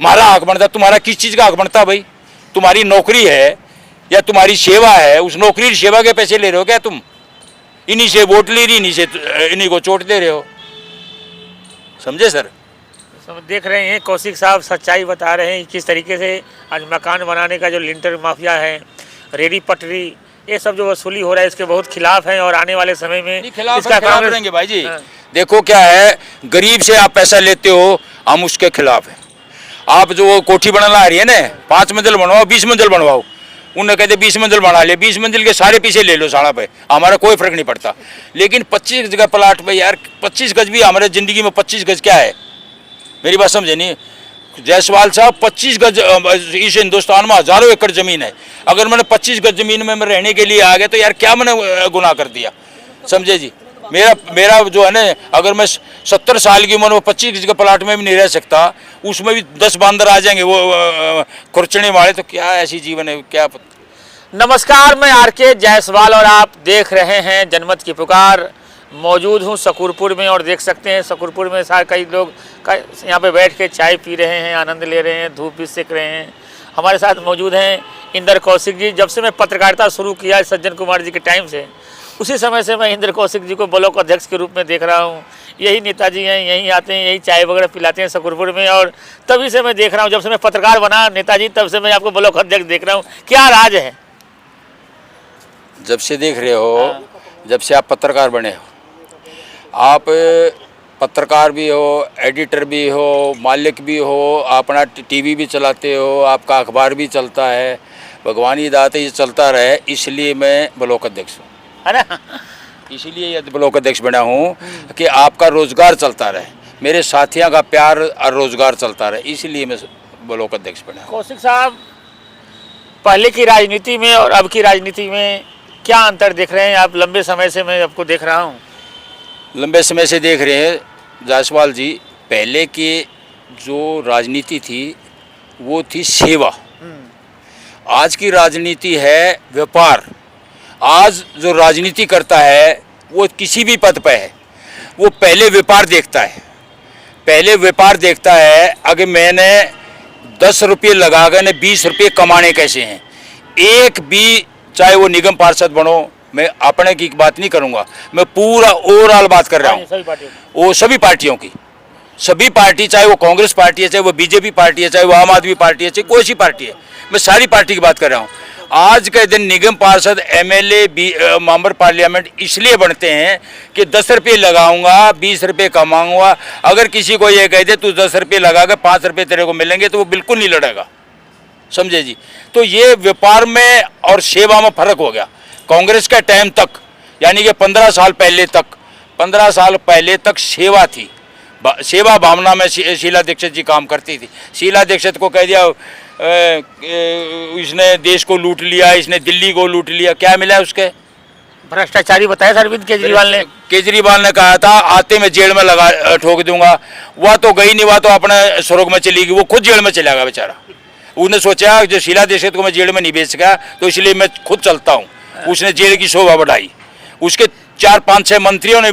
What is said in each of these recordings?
हमारा हक बनता। तुम्हारा किस चीज़ का हक बनता भाई? तुम्हारी नौकरी है या तुम्हारी सेवा है, उस नौकरी सेवा के पैसे ले रहे हो क्या तुम? इन्हीं से वोट ले रही, इन्हीं को चोट दे रहे हो। समझे सर? सब देख रहे हैं कौशिक साहब सच्चाई बता रहे हैं किस तरीके से आज मकान बनाने का जो लिंटर माफिया है, रेडी पटरी, ये सब जो वसूली हो रहा है इसके बहुत खिलाफ है और आने वाले समय में इसका खिलाफ रहेंगे भाई जी। देखो क्या है, गरीब से आप पैसा लेते हो, हम उसके खिलाफ हैं। आप जो कोठी बनाना आ रही है ना, 5 मंजिल बनवाओ, 20 मंजिल बनवाओ, उन्हें कहते 20 मंजिल बना ले, 20 मंजिल के सारे पीछे ले लो साड़ा पे, हमारा कोई फर्क नहीं पड़ता। लेकिन 25 गज का प्लाट पे यार, 25 गज भी हमारे ज़िंदगी में 25 गज क्या है? मेरी बात समझे नहीं जायसवाल साहब? 25 गज इस हिंदुस्तान में हज़ारों एकड़ ज़मीन है। अगर मैंने 25 गज ज़मीन में मैं रहने के लिए आ गया तो यार क्या मैंने गुनाह कर दिया? समझे जी? मेरा जो है ना, अगर मैं 70 साल की उम्र में 25 गज के प्लाट में भी नहीं रह सकता, उसमें भी 10 बांदर आ जाएंगे वो खुरचने वाले, तो क्या ऐसी जीवन है क्या? नमस्कार, मैं आरके जायसवाल और आप देख रहे हैं जनमत की पुकार। मौजूद हूँ शकूरपुर में और देख सकते हैं शकूरपुर में सारे कई लोग यहाँ पे बैठ के चाय पी रहे हैं, आनंद ले रहे हैं, धूप भी सेक रहे हैं। हमारे साथ मौजूद हैं इंदर कौशिक जी। जब से मैं पत्रकारिता शुरू किया सज्जन कुमार जी के टाइम से, उसी समय से मैं इंदर कौशिक जी को ब्लॉक अध्यक्ष के रूप में देख रहा हूँ। यही नेताजी हैं, यहीं आते हैं, यही चाय वगैरह पिलाते हैं शकूरपुर में, और तभी से मैं देख रहा हूँ, जब से मैं पत्रकार बना नेताजी तब से मैं आपको ब्लॉक अध्यक्ष देख रहा हूँ। क्या राज है? जब से देख रहे हो, जब से आप पत्रकार बने हो, आप पत्रकार भी हो, एडिटर भी हो, मालिक भी हो, अपना टीवी भी चलाते हो, आपका अखबार भी चलता है, भगवानी दाते ये चलता रहे, इसलिए मैं ब्लॉक अध्यक्ष हूँ, है ना? इसीलिए ये ब्लॉक अध्यक्ष बना हूँ कि आपका रोजगार चलता रहे, मेरे साथियों का प्यार और रोजगार चलता रहे, इसलिए मैं ब्लॉक अध्यक्ष बना। कौशिक साहब, पहले की राजनीति में और अब की राजनीति में क्या अंतर देख रहे हैं आप? लंबे समय से मैं आपको देख रहा हूँ। लंबे समय से देख रहे हैं जायसवाल जी। पहले की जो राजनीति थी वो थी सेवा, आज की राजनीति है व्यापार। आज जो राजनीति करता है वो किसी भी पद पे है, वो पहले व्यापार देखता है, पहले व्यापार देखता है। अगर मैंने 10 रुपये लगा कर 20 रुपये कमाने कैसे हैं, एक भी, चाहे वो निगम पार्षद बनो, मैं अपने की बात नहीं करूंगा, मैं पूरा ओवरऑल बात कर रहा हूँ, वो सभी पार्टियों की, सभी पार्टी, चाहे वो कांग्रेस पार्टी है, चाहे वो बीजेपी पार्टी है, चाहे वो आम आदमी पार्टी है, चाहे कोई सी पार्टी है, मैं सारी पार्टी की बात कर रहा हूँ। आज के दिन निगम पार्षद, एमएलए, मेंबर पार्लियामेंट इसलिए बनते हैं कि 10 रुपये लगाऊंगा, 20 रुपये कमाऊंगा। अगर किसी को ये कह दे तू 10 रुपये लगा कर 5 रुपये तेरे को मिलेंगे, तो वो बिल्कुल नहीं लड़ेगा। समझे जी? तो ये व्यापार में और सेवा में फर्क हो गया। कांग्रेस के टाइम तक, यानी कि 15 साल पहले तक सेवा थी, सेवा भावना में शीला दीक्षित जी काम करती थी। शीला दीक्षित को कह दिया इसने देश को लूट लिया, इसने दिल्ली को लूट लिया, क्या मिला उसके? भ्रष्टाचारी बताया अरविंद केजरीवाल ने कहा था आते मैं जेल में लगा ठोक दूंगा। वह तो गई नहीं, वह तो अपने स्वर्ग में चली गई, वो खुद जेल में चला गया बेचारा। उसने सोचा जो शीला दीक्षित को मैं जेल में नहीं भेज सका तो इसलिए मैं खुद चलता हूँ। उसने जेल की शोभा बढ़ाई, उसके 4-5-6 मंत्रियों ने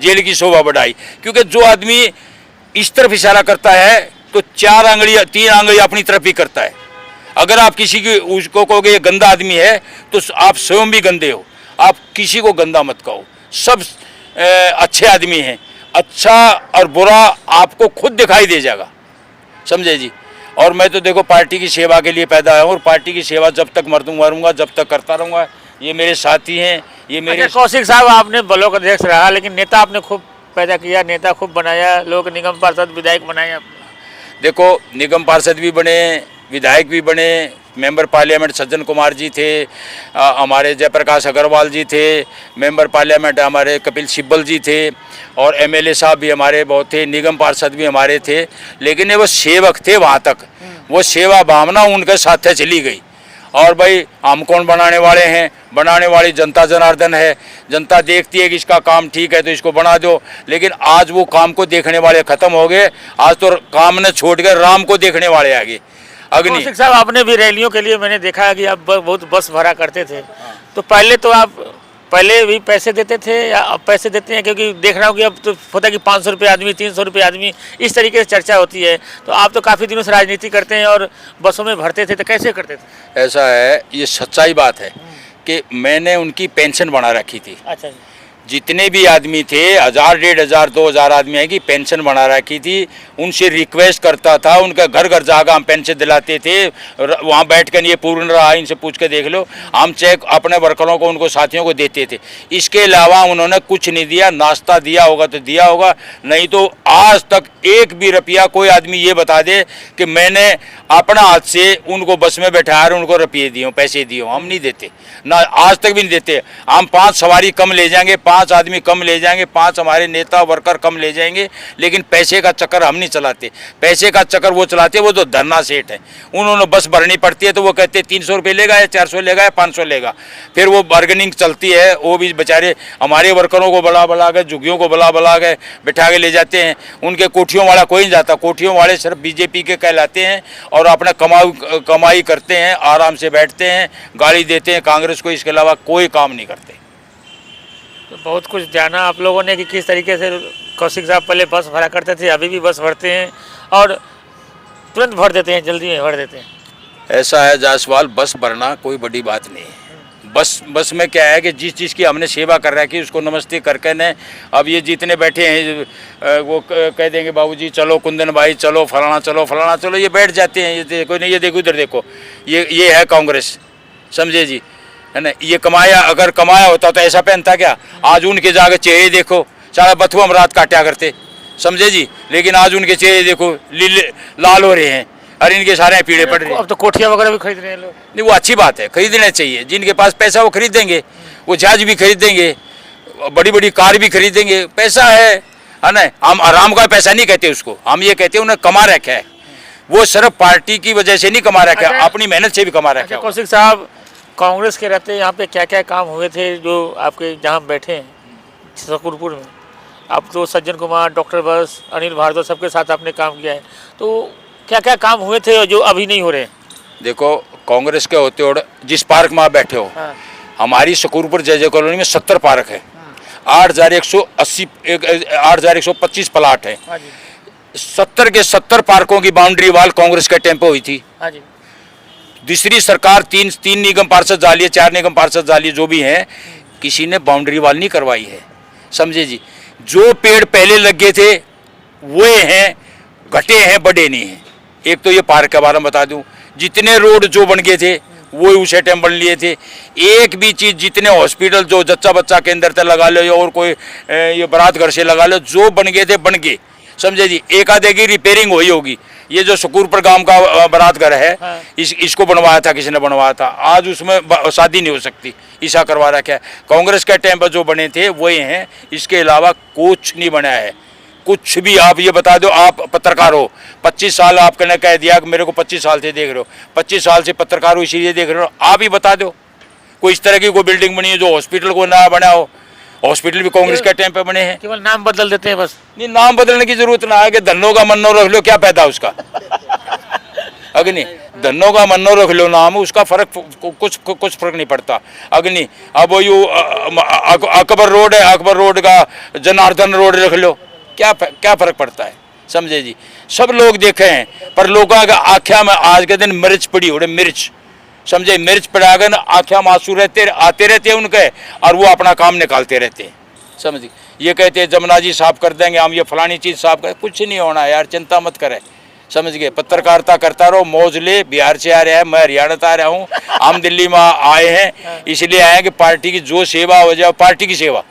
जेल की शोभा बढ़ाई, क्योंकि जो आदमी इस तरफ इशारा करता है तो 3 आंगली अपनी तरफ ही करता है। अगर आप किसी की उसको कहोगे ये गंदा आदमी है तो आप स्वयं भी गंदे हो। आप किसी को गंदा मत कहो, सब अच्छे आदमी हैं। अच्छा और बुरा आपको खुद दिखाई दे जाएगा। समझे जी? और मैं तो देखो पार्टी की सेवा के लिए पैदा हूँ और पार्टी की सेवा जब तक मरूंगा जब तक करता रहूँगा। ये मेरे साथी हैं, ये मेरे। कौशिक साहब, आपने ब्लॉक अध्यक्ष रहा, लेकिन नेता आपने खूब पैदा किया, नेता खूब बनाया, लोग निगम पार्षद विधायक बनाए। देखो, निगम पार्षद भी बने, विधायक भी बने, मेंबर पार्लियामेंट सज्जन कुमार जी थे, हमारे जयप्रकाश अग्रवाल जी थे, मेंबर पार्लियामेंट हमारे कपिल सिब्बल जी थे, और एमएलए साहब भी हमारे बहुत थे, निगम पार्षद भी हमारे थे। लेकिन वो सेवक थे, वहाँ तक वो सेवा भावना उनके साथ चली गई। और भाई हम कौन बनाने वाले हैं? बनाने वाली जनता जनार्दन है। जनता देखती है कि इसका काम ठीक है तो इसको बना दो। लेकिन आज वो काम को देखने वाले ख़त्म हो गए। आज तो काम ने छोड़ कर राम को देखने वाले आगे। अग्नि साहब, आपने भी रैलियों के लिए मैंने देखा है कि आप बहुत बस भरा करते थे। तो पहले तो आप पहले भी पैसे देते थे या अब पैसे देते हैं? क्योंकि देख रहा हूँ कि अब तो होता है कि 500 रुपये आदमी, 300 रुपये आदमी, इस तरीके से चर्चा होती है। तो आप तो काफ़ी दिनों से राजनीति करते हैं और बसों में भरते थे, तो कैसे करते थे? ऐसा है, ये सच्चाई बात है कि मैंने उनकी पेंशन बना रखी थी। अच्छा जी। जितने भी आदमी थे 1000, 1500, 2000 आदमी है कि पेंशन बना रखी थी। उनसे रिक्वेस्ट करता था, उनका घर घर जाकर हम पेंशन दिलाते थे। वहाँ बैठ कर ये पूर्ण रहा, इनसे पूछ के देख लो। हम चेक अपने वर्करों को, उनको साथियों को देते थे। इसके अलावा उन्होंने कुछ नहीं दिया। नाश्ता दिया होगा तो दिया होगा, नहीं तो आज तक एक भी रुपया कोई आदमी ये बता दे कि मैंने अपना हाथ से उनको बस में बैठा कर उनको रुपये दिए, पैसे दिए, हम नहीं देते ना, आज तक भी नहीं देते। हम 5 सवारी कम ले जाएंगे, 5 आदमी कम ले जाएंगे, 5 हमारे नेता वर्कर कम ले जाएंगे, लेकिन पैसे का चक्कर हम नहीं चलाते। पैसे का चक्कर वो चलाते, वो तो धरना सेठ है। उन्होंने बस भरनी पड़ती है तो वो कहते 300 रुपये लेगा या 400 लेगा या 500 लेगा। फिर वो बार्गेनिंग चलती है, वो भी बेचारे हमारे वर्करों को बुला के, झुग्गियों को बुला के बैठा के ले जाते हैं। उनके कोठियों वाला कोई नहीं जाता, कोठियों वाले सिर्फ बीजेपी के कहलाते हैं और अपना कमाई करते हैं, आराम से बैठते हैं, गाली देते हैं कांग्रेस को, इसके अलावा कोई काम नहीं करते। तो बहुत कुछ जाना आप लोगों ने कि किस तरीके से कौशिक साहब पहले बस भरा करते थे, अभी भी बस भरते हैं और तुरंत भर देते हैं, जल्दी में भर देते हैं। ऐसा है जायसवाल, बस भरना कोई बड़ी बात नहीं है। बस में क्या है कि जिस चीज़ की हमने सेवा कर रखी उसको नमस्ते करके ने, अब ये जितने बैठे हैं वो कह देंगे बाबूजी चलो, कुंदन भाई चलो, फलाना चलो, ये बैठ जाते हैं। ये देखो नहीं, ये देखो इधर देखो, ये है कांग्रेस, समझे जी, है ना। ये अगर कमाया होता तो ऐसा पहनता क्या? आज उनके जाके चेहरे देखो, सारा बथुआ हम रात काटा करते, समझे जी, लेकिन आज उनके चेहरे देखो लाल हो रहे हैं, अरे इनके सारे पीड़े पड़ रहे हैं। अब तो कोठियाँ वगैरह भी खरीद रहे हैं लोग। नहीं, वो अच्छी बात है, खरीदना चाहिए। जिनके पास पैसा वो खरीदेंगे, वो जहाज भी खरीदेंगे, बड़ी बड़ी कार भी खरीदेंगे, पैसा है ना। हम आराम का पैसा नहीं कहते उसको, हम ये कहते हैं उन्हें कमा रखा है। वो सिर्फ पार्टी की वजह से नहीं कमा रखा है, अपनी मेहनत से भी कमा रखा है। कौशिक साहब, कांग्रेस के रहते यहाँ पे क्या क्या काम हुए थे जो आपके जहाँ बैठे हैं शकूरपुर में? आप तो सज्जन कुमार, डॉक्टर बस, अनिल भारद्वाज सबके साथ आपने काम किया है, तो क्या क्या काम हुए थे जो अभी नहीं हो रहे? देखो, कांग्रेस के होते और जिस पार्क में आप बैठे हो, हाँ। हमारी शकूरपुर जय कॉलोनी में 70 पार्क है, 8,125 प्लाट है। 70 के 70 पार्कों की बाउंड्री वाल कांग्रेस के टाइम पे हुई थी। हाँ जी। दूसरी सरकार तीन निगम पार्षद डालिए, 4 निगम पार्षद डालिए, जो भी हैं, किसी ने बाउंड्री वाल नहीं करवाई है, समझे जी। जो पेड़ पहले लगे थे वो हैं, घटे हैं, बड़े नहीं हैं। एक तो ये पार्क के बारे में बता दूं, जितने रोड जो बन गए थे वो उसे टाइम बन लिए थे। एक भी चीज़, जितने हॉस्पिटल जो जच्चा बच्चा के अंदर से लगा लो या और कोई ये बारात घर से लगा लो, जो बन गए थे बन गए, समझे जी। एक आधे की रिपेयरिंग हुई होगी। ये जो शकूरपुर गांव का बारात घर है, हाँ। इसको बनवाया था, किसी ने बनवाया था, आज उसमें शादी नहीं हो सकती, ईसा करवा रखा है। कांग्रेस के टाइम पर जो बने थे वही हैं, इसके अलावा कुछ नहीं बना है, कुछ भी। आप ये बता दो, आप पत्रकार हो, 25 साल आपने कह दिया कि मेरे को 25 साल से देख रहे हो, 25 साल से पत्रकार हो इसीलिए देख रहे हो, आप ही बता दो कोई इस तरह की कोई बिल्डिंग बनी है जो हॉस्पिटल को नया बना हो। हॉस्पिटल भी कांग्रेस के टाइम पे बने हैं। केवल नाम बदल देते हैं बस। नहीं, नाम बदलने की जरूरत ना है कि धन्नो का मन्नो रख लो, क्या पैदा उसका? अग्नि, धन्नो का मन्नो रख लो नाम, उसका फर्क कुछ फर्क नहीं पड़ता। अग्नि, अब वो यू अकबर रोड है, अकबर रोड का जनार्दन रोड रख लो, क्या फर्क पड़ता है, समझे जी। सब लोग देखे हैं, पर लोगों का आख्या में आज के दिन मिर्च पड़ी हो, मिर्च, समझे, मिर्च पड़ाकर आख्या में आंसू आते रहते हैं उनके, और वो अपना काम निकालते रहते हैं, समझिए। ये कहते हैं जमुना जी साफ कर देंगे, हम ये फलानी चीज़ साफ करें, कुछ नहीं होना यार, चिंता मत करें, समझ गए। पत्रकारिता करता रहो, मौज ले। बिहार से आ रहा है, मैं हरियाणा से आ रहा हूँ, हम दिल्ली में आए हैं, इसलिए आए हैं कि पार्टी की जो सेवा हो जाए, पार्टी की सेवा,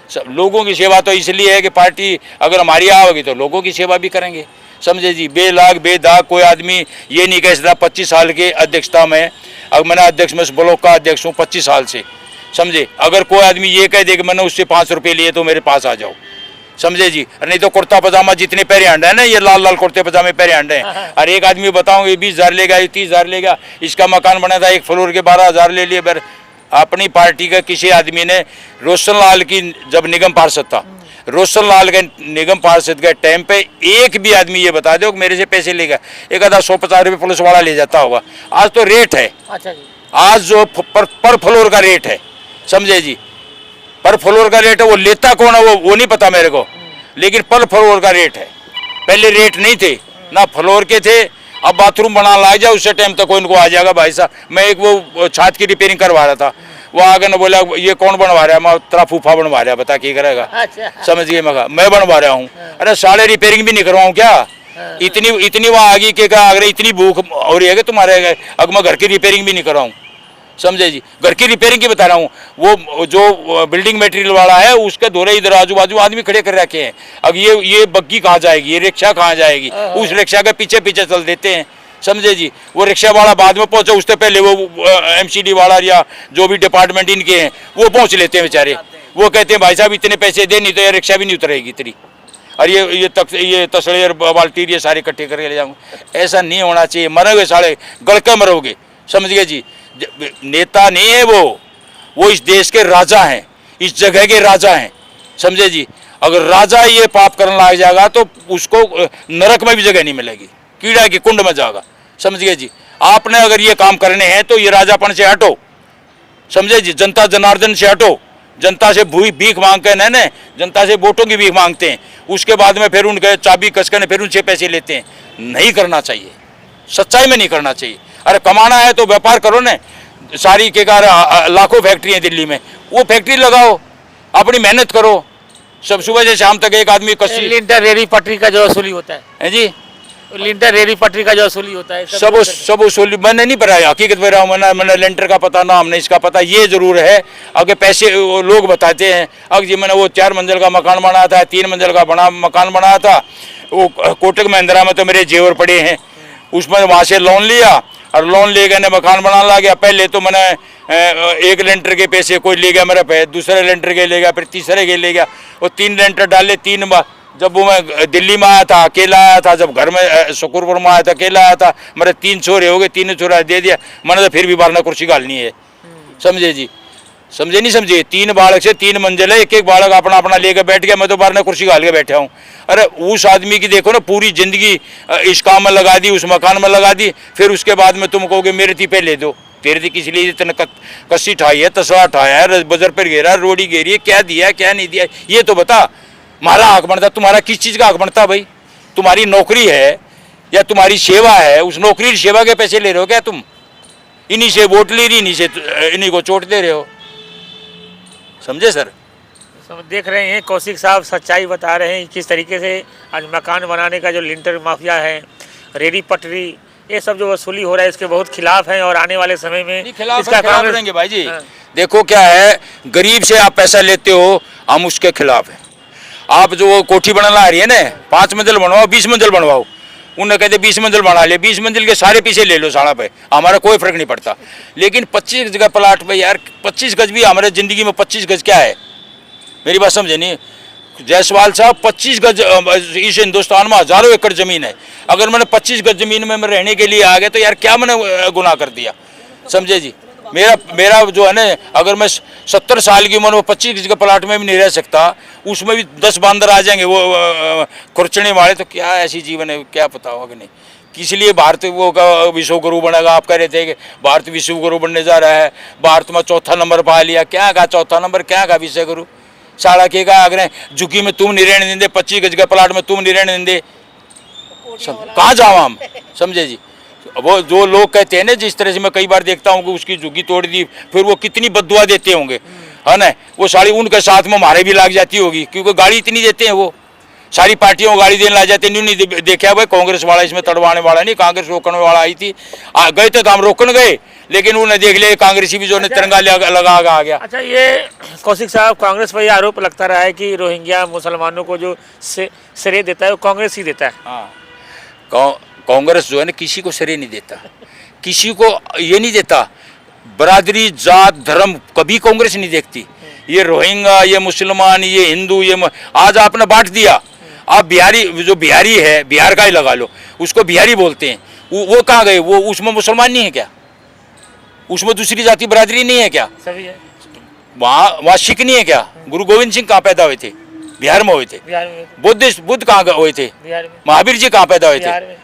सब लोगों की सेवा तो इसलिए है कि पार्टी अगर हमारी आओगी तो लोगों की सेवा भी करेंगे, समझे जी। बेलाग बेदाग कोई आदमी ये नहीं कह सकता। 25 साल के अध्यक्षता में, अब मैंने अध्यक्ष में ब्लॉक का अध्यक्ष हूँ 25 साल से, समझे। अगर कोई आदमी ये कह दे कि मैंने उससे 5 रुपये लिए तो मेरे पास आ जाओ, समझे जी। नहीं तो कुर्ता पजामा जितने पैरे हंडे हैं ना, ये लाल लाल कुर्ते पजामे पैरे हंडे हैं, और एक आदमी बताऊँ ये 20,000 लेगा, ये 30,000 लेगा, इसका मकान बना था 1 फ्लोर के 12,000 ले लिए। अपनी पार्टी का किसी आदमी ने, रोशन लाल की जब निगम पार्षद था, रोशन लाल के निगम पार्षद के टाइम पे एक भी आदमी ये बता दो कि मेरे से पैसे लेगा, एक आधा 150 रुपये पुलिस वाला ले जाता होगा। आज तो रेट है, अच्छा जी, आज जो पर फ्लोर का रेट है, समझे जी, पर फ्लोर का रेट है, वो लेता कौन है वो नहीं पता मेरे को, लेकिन पर फ्लोर का रेट है। पहले रेट नहीं थे ना, फ्लोर के थे। अब बाथरूम बना ला जाए उससे टाइम तक कोई इनको आ जाएगा। भाई साहब मैं एक वो छत की रिपेयरिंग करवा रहा था, वो आगे न बोला ये कौन बनवा रहा है, मैं तेरा फूफा बनवा रहा है, बता क्या करेगा। समझ गए, मैं बनवा रहा हूँ। अरे साले रिपेयरिंग भी नहीं करवाऊँ क्या? इतनी वहाँ आगे के का अगर इतनी भूख हो रही है कि तुम्हारे अगर मैं घर की रिपेयरिंग भी नहीं कराऊँ। समझे जी, घर की रिपेयरिंग की बता रहा हूँ। वो जो बिल्डिंग मटेरियल वाला है उसके दोरे इधर आजू बाजू आदमी खड़े कर रखे हैं। अब ये बग्गी कहाँ जाएगी, ये रिक्शा कहाँ जाएगी, उस रिक्शा के पीछे पीछे चल देते हैं। समझे जी, वो रिक्शा वाला बाद में पहुंचे, उससे पहले वो एमसीडी वाला या जो भी डिपार्टमेंट इनके हैं वो पहुंच लेते हैं बेचारे। वो कहते हैं भाई साहब इतने पैसे दे, नहीं तो ये रिक्शा भी नहीं उतरेगी इतनी। और ये तसड़े और बाल्टी ये सारे इकट्ठे करके ले जाऊँगा। ऐसा नहीं होना चाहिए, मरोगे साले गल के मरोगे। समझ गए जी, नेता नहीं है वो इस देश के राजा हैं, इस जगह के राजा हैं। समझे जी, अगर राजा ये पाप करने लग जाएगा तो उसको नरक में भी जगह नहीं मिलेगी, कीड़ा की कुंड में जाएगा। समझ गए जी, आपने अगर ये काम करने हैं तो ये राजापन से हटो। समझे जी, जनता जनार्दन से हटो। जनता से भीख मांग के नहीं, जनता से वोटों की भीख मांगते हैं, उसके बाद में फिर उनके चाबी कसकर फिर उनसे पैसे लेते हैं। नहीं करना चाहिए, सच्चाई में नहीं करना चाहिए। अरे कमाना है तो व्यापार करो ना। सारी के कार लाखों फैक्ट्री है दिल्ली में, वो फैक्ट्री लगाओ, अपनी मेहनत करो। सब सुबह से शाम तक एक आदमी कस्सी लिंटर रेडी पटरी का जो वसूली होता है जी, लिंटर रेडी पटरी का जो वसूली होता है सब वसूली मैंने नहीं पढ़ा, हकीकत में रहा हूँ। मैंने लेंटर का पता ना, हमने इसका पता ये जरूर है। अगर पैसे लोग बताते हैं, अगर जी मैंने वो 4 मंजिल का मकान बनाया था, 3 मंजिल का बना मकान बनाया था, वो कोटक महिंद्रा में तो मेरे जेवर पड़े हैं, उसमें वहाँ से लोन लिया और लोन ले गए मकान बनाने लग गया। पहले तो मैंने एक लेंटर के पैसे कोई ले गया मेरे पे, दूसरे लेंटर के ले गया, फिर तीसरे के ले गया, और 3 लेंटर डाले 3 बार। जब वो मैं दिल्ली में आया था अकेला आया था, जब घर में शुक्रपुर में आया था अकेला आया था, मेरे 3 छोरे हो गए, 3 छोरा दे दिया मैंने, तो फिर भी बारना कुर्सी गालनी है। समझे जी, समझे नहीं समझे, 3 बालक से 3 मंजिल है, एक एक बालक अपना अपना लेकर बैठ गया, मैं तो बारना कुर्सी गाल के बैठा हूँ। अरे उस आदमी की देखो ना, पूरी जिंदगी इस काम में लगा दी, उस मकान में लगा दी, फिर उसके बाद में तुम कहोगे मेरे थी पे ले दो। तेरे थी किस लिए इतना कस्सी ठाई है, तसवा ठाया है, बजर पर घेरा, रोड़ी घेरी है, क्या दिया क्या नहीं दिया, ये तो बता। हमारा हक बनता, तुम्हारा किस चीज़ का हक बनता भाई? तुम्हारी नौकरी है या तुम्हारी सेवा है, उस नौकरी सेवा के पैसे ले रहे हो क्या तुम? इन्हीं से वोट ले रही, इन्हीं को चोट दे रहे हो। समझे सर? देख रहे हैं कौशिक साहब सच्चाई बता रहे हैं किस तरीके से आज मकान बनाने का जो लिंटर माफिया है, रेडी पटरी, ये सब जो वसूली हो रहा है इसके बहुत खिलाफ हैं और आने वाले समय में इसका खिलाफ रहेंगे भाई जी। देखो क्या है, गरीब से आप पैसा लेते हो, हम उसके खिलाफ हैं। आप जो कोठी बनाना आ रही है ना, 5 मंजिल बनवाओ, 20 मंजिल बनवाओ, उन्हें कहते 20 मंजिल बना ले, 20 मंजिल के सारे पीछे ले लो साड़ा पे, हमारा कोई फर्क नहीं पड़ता। लेकिन 25 गज का प्लाट पे यार, 25 गज भी हमारे ज़िंदगी में 25 गज क्या है? मेरी बात समझे नहीं जायसवाल साहब, 25 गज इस हिंदुस्तान में हज़ारों एकड़ ज़मीन है। अगर मैंने 25 गज ज़मीन में मैं रहने के लिए आ गया तो यार क्या मैंने गुनाह कर दिया? समझे जी, मेरा जो है ना, अगर मैं 70 साल की उम्र में 25 गज के प्लाट में भी नहीं रह सकता, उसमें भी 10 बांदर आ जाएंगे वो खुरचने वाले, तो क्या ऐसी जीवन है, क्या पता होगा नहीं। किस लिए भारत वो का विश्व गुरु बनेगा? आप कह रहे थे कि भारत विश्व गुरु बनने जा रहा है, भारत में 4था नंबर पा लिया, क्या कहा 4था नंबर, क्या कहा विश्व गुरु? साड़ा के का अगर झुकी में तुम नहीं रहने देंगे, 25 गज के प्लाट में तुम नहीं रहने देंगे, कहाँ जाओ हम? समझे जी, वो जो लोग कहते हैं ना, जिस तरह से मैं कई बार देखता हूँ कि उसकी झुग्गी तोड़ दी, फिर वो कितनी बद्दुआ देते होंगे, है ना? वो साड़ी उनके साथ में हमारे भी लाग जाती होगी, क्योंकि गाड़ी इतनी देते हैं, वो सारी पार्टियों को गाड़ी देने ला जाते हैं। नहीं देखा भाई, कांग्रेस वाला इसमें तड़वाने वाला नहीं, कांग्रेस रोकने वाला आई थी, गए थे तो हम रोकने गए, लेकिन उन्हें देख लिया कांग्रेसी भी जो ने तिरंगा लगा आ गया। अच्छा, ये कौशिक साहब, कांग्रेस पर यह आरोप लगता रहा है कि रोहिंग्या मुसलमानों को जो श्रेय देता है वो कांग्रेस ही देता है। हाँ, कांग्रेस जो है ना किसी को श्रेय नहीं देता, किसी को ये नहीं देता, बरादरी जात धर्म कभी कांग्रेस नहीं देखती। ये रोहिंग्या, ये मुसलमान, ये हिंदू, ये आज आपने बांट दिया। आप बिहारी, जो बिहारी है, बिहार का ही लगा लो, उसको बिहारी बोलते हैं, वो कहाँ गए? वो उसमें मुसलमान नहीं है क्या? उसमें दूसरी जाति बरादरी नहीं है क्या? सभी है। वहाँ सिख नहीं है क्या? गुरु गोविंद सिंह कहाँ पैदा हुए थे? बिहार में हुए थे। बुद्ध कहाँ हुए थे? महावीर जी कहाँ पैदा हुए थे?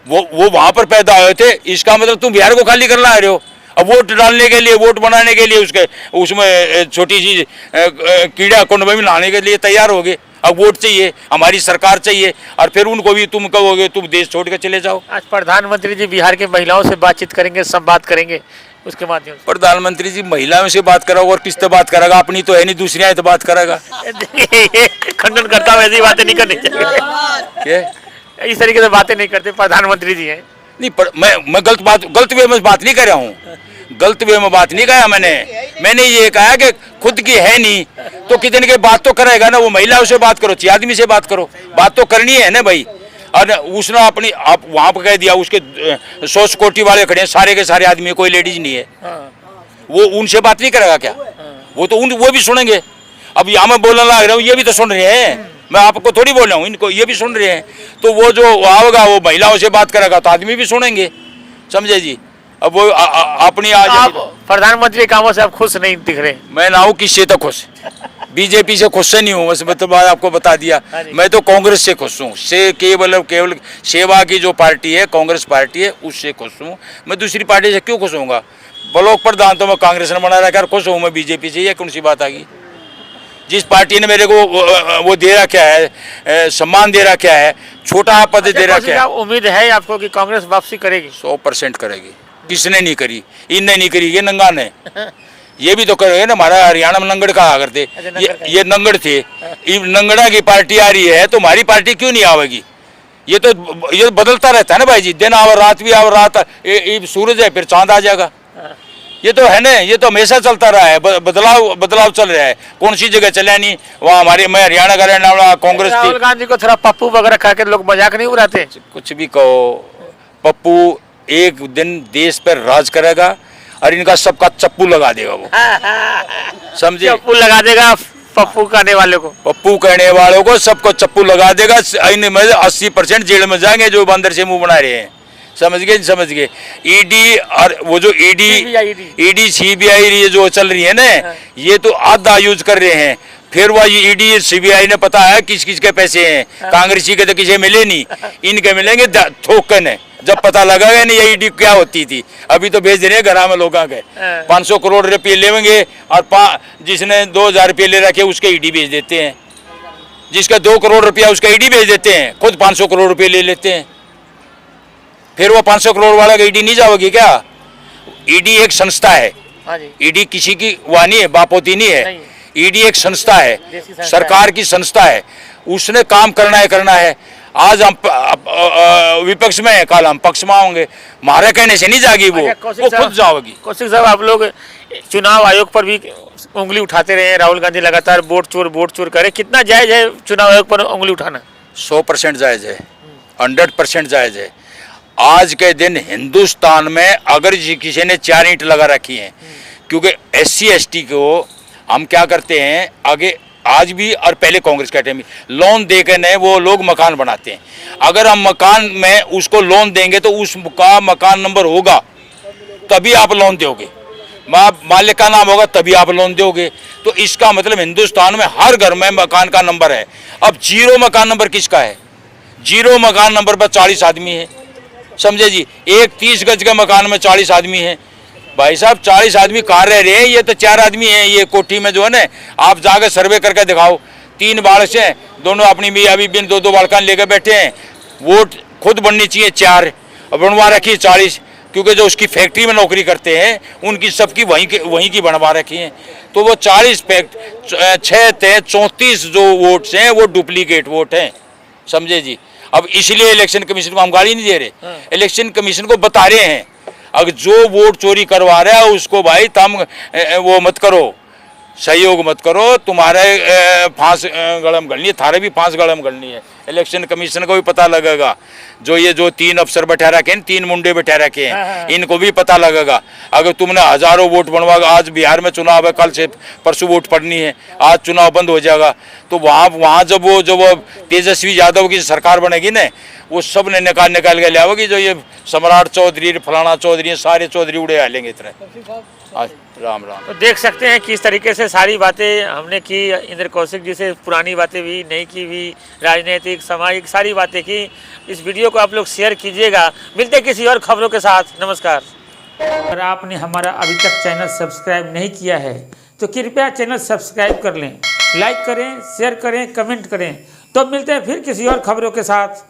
वो वहाँ पर पैदा हुए थे। इसका मतलब तुम बिहार को खाली कर ला रहे हो। अब वोट डालने के लिए, वोट बनाने के लिए उसके उसमें छोटी सी कीड़ा कुंड में नहाने के लिए तैयार हो गए। अब वोट चाहिए, हमारी सरकार चाहिए, और फिर उनको भी तुम कहोगे तुम देश छोड़ के चले जाओ। आज प्रधानमंत्री जी बिहार के महिलाओं से बातचीत करेंगे, संवाद करेंगे उसके माध्यम से। प्रधानमंत्री जी महिलाओं से बात करेगा और किससे बात करेगा? अपनी तो है नहीं, दूसरी तो बात करेगा। खंडन करता हूँ, ऐसी बातें नहीं करनी चाहिए, इस तरीके से बातें नहीं करते, प्रधानमंत्री जी हैं। नहीं पर मैं गलत वे में बात नहीं कर रहा हूँ, गलत वे में बात नहीं कहा मैंने ये कहा कि खुद की है नहीं तो कितने के बात तो करेगा ना। वो महिलाओं से बात करो, 6 आदमी से बात करो, बात तो करनी है ना भाई। और उसने अपनी आप वहाँ पर कह दिया, उसके 100 कोटी वाले खड़े हैं, सारे के सारे आदमी, कोई लेडीज नहीं है, वो उनसे बात नहीं करेगा क्या? वो भी सुनेंगे। अब यहाँ मैं बोलने लग रहा हूँ, ये भी तो सुन रहे हैं, मैं आपको थोड़ी बोल रहा हूँ, इनको ये भी सुन रहे हैं। तो वो जो आओगा वो महिलाओं से बात करेगा तो आदमी भी सुनेंगे, समझे जी। अब वो अपनी आज प्रधानमंत्री कामों से आप खुश नहीं दिख रहे? मैं ना हूँ किससे तो खुश, बीजेपी से खुश से नहीं हूँ, बस मतलब आपको बता दिया। मैं तो कांग्रेस से खुश हूँ, से केवल सेवा की जो पार्टी है, कांग्रेस पार्टी है, उससे खुश हूँ। मैं दूसरी पार्टी से क्यों खुश होऊंगा? ब्लॉक प्रधान तो मैं कांग्रेस ने बना रखा है, खुश हूँ मैं बीजेपी से, ये कौन सी बात आ गई? जिस पार्टी ने मेरे को वो दे रखा है, सम्मान दे रखा है, छोटा पद दे रखा है। उम्मीद है आपको कि कांग्रेस वापसी करेगी? 100% करेगी। किसने नहीं करी? इनने नहीं करी, ये नंगा ने। ये भी तो करेंगे ना, हमारा हरियाणा में नंगड़ कहा करते, ये नंगड़ थे, नंगड़ा की पार्टी आ रही है तो हमारी पार्टी क्यों नहीं आवेगी? ये बदलता रहता है ना भाई जी, दिन और रात भी, और रात सूरज है फिर चांद आ जाएगा, ये तो है ना, ये तो हमेशा चलता रहा है, बदलाव चल रहा है, कौन सी जगह चला नहीं। वहाँ हमारे, मैं हरियाणा का रहने वाला, कांग्रेस थी। राहुल गांधी को थोड़ा पप्पू वगैरह खा के लोग मजाक नहीं उड़ाते? कुछ भी कहो, पप्पू एक दिन देश पर राज करेगा और इनका सबका चप्पू लगा देगा वो, समझे? चप्पू लगा देगा पप्पू कहने वाले को, पप्पू कहने वालों को सबको चप्पू लगा देगा। 80% जेल में जाएंगे जो बंदर से मुंह बना रहे हैं, समझ गए? ईडी और वो जो ईडी सीबीआई ये जो चल रही है ना, ये तो आधा यूज कर रहे हैं। फिर वो ईडी सीबीआई ने पता है किस किस के पैसे हैं, कांग्रेसी के तो किसी मिले नहीं, इनके मिलेंगे थोकन है। जब पता लगाएगा नहीं ये ईडी क्या होती थी, अभी तो भेज रहे हैं घर में लोगों के, 500 करोड़ रुपये लेंगे और जिसने 2000 रुपये ले रखे उसके ईडी भेज देते हैं, जिसका 2 करोड़ रुपया उसका ईडी भेज देते हैं, खुद 500 करोड़ रुपये ले लेते हैं। फिर वो 500 करोड़ वाला ईडी नहीं जाओगी क्या? ईडी एक संस्था है, ईडी किसी की वानी है, बापोती नहीं है, ईडी एक संस्था है, सरकार की संस्था है, उसने काम करना है। आज हम विपक्ष में है, कल हम पक्ष में होंगे, हमारे कहने से नहीं जाएगी वो खुद जाओगी। कौशिक साहब, आप लोग चुनाव आयोग पर भी उंगली उठाते रहे, राहुल गांधी लगातार वोट चोर करे, कितना जायज है चुनाव आयोग पर उंगली उठाना? 100% जायज है, 100% जायज है। आज के दिन हिंदुस्तान में अगर किसी ने 4 ईंट लगा रखी हैं, क्योंकि SC ST को हम क्या करते हैं आगे, आज भी और पहले कांग्रेस के टाइम में लोन देकर ने वो लोग मकान बनाते हैं। अगर हम मकान में उसको लोन देंगे तो उसका मकान नंबर होगा तभी आप लोन दोगे, मालिक का नाम होगा तभी आप लोन दोगे। तो इसका मतलब हिंदुस्तान में हर घर में मकान का नंबर है। अब 0 मकान नंबर किसका है? 0 मकान नंबर पर 40 आदमी है, समझे जी। एक 30 गज के मकान में 40 आदमी है। भाई साहब 40 आदमी कहाँ रह रहे हैं? ये तो 4 आदमी हैं। ये कोठी में जो है ना, आप जाकर सर्वे करके दिखाओ, 3 बालक हैं, दोनों अपनी मियाँ बीवी 2-2 बालकान लेकर बैठे हैं। वोट खुद बननी चाहिए 4, बनवा रखी 40, क्योंकि जो उसकी फैक्ट्री में नौकरी करते हैं उनकी सबकी वहीं की बनवा रखी हैं। तो वो 40 6 34 जो वोट्स हैं वो डुप्लीकेट वोट हैं, समझे जी। अब इसलिए इलेक्शन कमीशन को हम गाली नहीं दे रहे, इलेक्शन कमीशन को बता रहे हैं अगर जो वोट चोरी करवा रहा है उसको भाई तुम वो मत करो, सहयोग मत करो, तुम्हारे फांस गड़म गलनी है, थारे भी फांस गड़म गलनी है। इलेक्शन कमीशन को भी पता लगेगा, जो ये जो 3 अफसर बैठा रखे हैं, 3 मुंडे बैठा रखे हैं, इनको भी पता लगेगा। अगर तुमने हजारों वोट बनवा, आज बिहार में चुनाव है, कल से परसों वोट पड़नी है, आज चुनाव बंद हो जाएगा, तो वहाँ जब वो तेजस्वी यादव की सरकार बनेगी ना, वो सब ने निकाल के ले आओगी। जो ये सम्राट चौधरी, फलाना चौधरी, सारे चौधरी उड़े आ लेंगे इतना। राम राम। तो देख सकते हैं किस तरीके से सारी बातें हमने की इंद्र कौशिक जी से, पुरानी बातें भी, नई की भी, राजनीतिक सामाजिक सारी बातें की। इस वीडियो को आप लोग शेयर कीजिएगा। मिलते किसी और खबरों के साथ, नमस्कार। अगर आपने हमारा अभी तक चैनल सब्सक्राइब नहीं किया है तो कृपया चैनल सब्सक्राइब कर लें, लाइक करें, शेयर करें, कमेंट करें। तो मिलते हैं फिर किसी और खबरों के साथ।